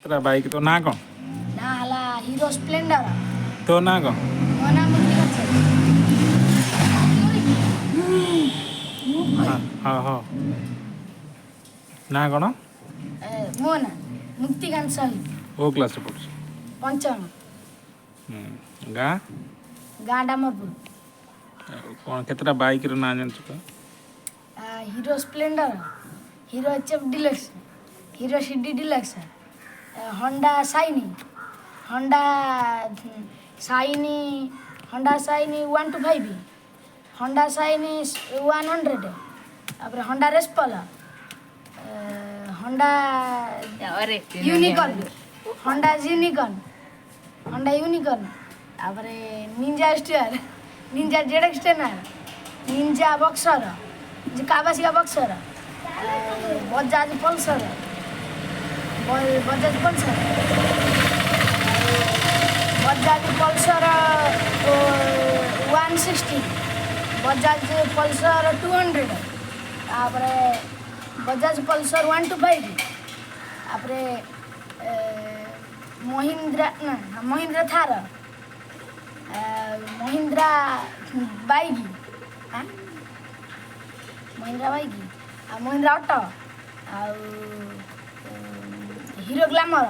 केतरा bike तो ना कौन ना हला हीरो स्प्लेंडर तो ना कौन मो ना मुक्ति हाँ हाँ ना कौन मो ना मुक्तिकांत साहू ओ क्लास पढ़ुछ पंचम गाँ गाँ डामरपुर कौन केतरा बाइक रो ना जान तो Hero Splendor Hero HF Deluxe Hero CD Deluxe Honda Shine Honda Shine 125 Honda Shine 100 तापर होंडा रेस्पल होंडा यूनिकॉर्न होंडा यूनिकॉर्न तापर Ninja star Ninja ZX ten R Ninja बक्सर कावासाकी बक्सर Bajaj Pulsar Bajaj Pulsar 160 Bajaj Pulsar 200 तापर बजाज पल्सर 125 तापर Mahindra Thar Mahindra bike Mahindra auto Hero glamour